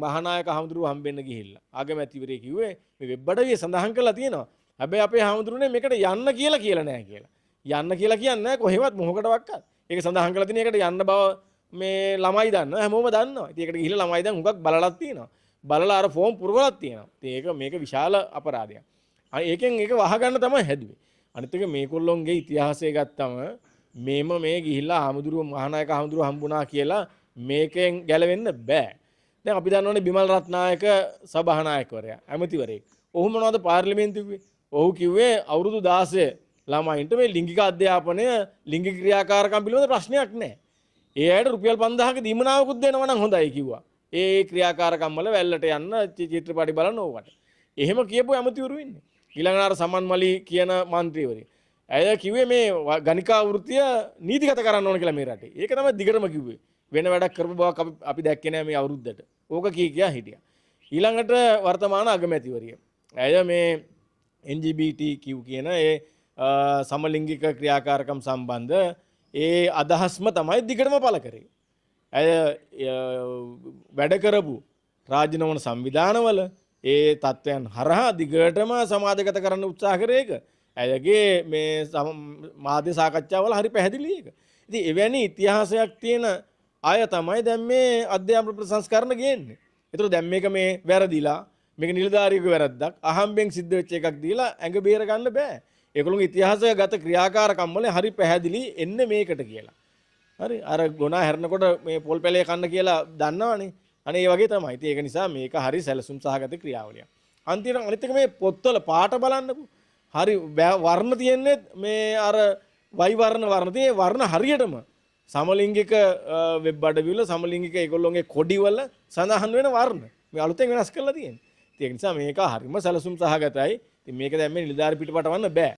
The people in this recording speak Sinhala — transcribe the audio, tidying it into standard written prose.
මහානායක හාමුදුරුවෝ හම්බෙන්න ගිහිල්ලා අගමැතිවරයෙක් කිව්වේ මේ වෙබ් අඩවියේ සඳහන් කරලා තියෙනවා. හැබැයි අපේ හාමුදුරුවනේ මේකට යන්න කියලා නැහැ කියලා. යන්න කියලා කියන්නේ නැහැ කොහෙවත් මොහොකටවත්. ඒක සඳහන් කරලා තියෙන එකට යන්න බව මේ ළමයි දන්නවා හැමෝම දන්නවා. ඉතින් ඒකට ගිහිල්ලා ළමයි දැන් හුඟක් බලලත් තියෙනවා. බලලා අර ෆෝම් පුරවලත් තියෙනවා. ඉතින් මේක විශාල අපරාධයක්. ඒකෙන් ඒක වහගන්න තමයි හැදුවේ. අනිත් එක මේගොල්ලොන්ගේ ඉතිහාසය ගත්තම මේ ගිහිල්ලා හාමුදුරුවෝ මහානායක හාමුදුරුවෝ හම්බුණා කියලා මේකෙන් ගැලවෙන්න බෑ. දැන් අපි දන්නවනේ බිමල් රත්නායක සභානායකවරයා ඇමතිවරයෙක්. ඔහු මොනවද පාර්ලිමේන්තුවේ? ඔහු කිව්වේ අවුරුදු 16 ළමයින්ට මේ ලිංගික අධ්‍යාපනය ලිංගික ක්‍රියාකාරකම් පිළිබඳ ප්‍රශ්නයක් නැහැ. ඒ අයට රුපියල් 5000ක දීමනාවකුත් දෙනවා නම් හොඳයි කිව්වා. ඒ ක්‍රියාකාරකම් වල වැල්ලට යන්න චිත්‍රපටි බලන්න ඕකට. එහෙම කියපු ඇමතිවරු ඉන්නේ. ඊළඟට අර සමන් මලි කියන മന്ത്രിවරයා. ඇය කිව්වේ මේ ගණිකා වෘත්තිය නීතිගත කරන්න ඕන කියලා මේ රටේ. ඒක තමයි දිගටම කිව්වේ. වෙන වැඩක් කරපු බවක් අපි දැක්කේ නෑ මේ අවුරුද්දට. ඕක කියා හිටියා. ඊළඟට වර්තමාන අගමැතිවරිය. ඇය මේ NGBTQ කියන ඒ සමලිංගික ක්‍රියාකාරකම් සම්බන්ධ ඒ අදහස්ම තමයි දිගටම පළ කරේ. ඇය වැඩ කරපු රාජ්‍ය නොවන සංවිධානවල ඒ තත්ත්වයන් හරහා දිගටම සමාජගත කරන්න උත්සාහ කරේ ඒක. ඇයගේ මේ මාධ්‍ය සාකච්ඡාවල හරි පැහැදිලි ඒක. ඉතින් එවැනි ඉතිහාසයක් තියෙන අය තමයි දැන් මේ අධ්‍යාපන ප්‍රසංස්කරණ ගේන්නේ. ඒතර දැන් මේක මේ වැරදිලා මේක නිලධාරියෙකුගේ වැරද්දක් අහම්බෙන් සිද්ධ වෙච්ච එකක් දීලා ඇඟ බේර ගන්න බෑ. ඒගොල්ලෝගේ ඉතිහාසගත ක්‍රියාකාරකම් වල හරි පැහැදිලි එන්නේ මේකට කියලා. හරි අර ගොනා හැරෙනකොට මේ පොල් පැලේ කන්න කියලා දන්නවනේ. අනේ ඒ වගේ තමයි. ඉතින් ඒක නිසා මේක හරි සැලසුම් සහගත ක්‍රියාවලියක්. අන්තිමට අනිත් එක මේ පොත්වල පාට බලන්නකෝ. හරි වර්ණ තියෙන්නේ මේ අර වයි වර්ණ තියෙන්නේ වර්ණ හරියටම සමලිංගික වෙබ් අඩවිවල සමලිංගික ඒගොල්ලෝගේ කොඩිවල සඳහන් වෙන වර්ණ මේ අලුතෙන් වෙනස් කරලා තියෙන්නේ. ඒක නිසා මේක හරිම සැලසුම් සහගතයි. ඉතින් මේක දැන් මේ නිලධාරි පිටපතවන්න බෑ.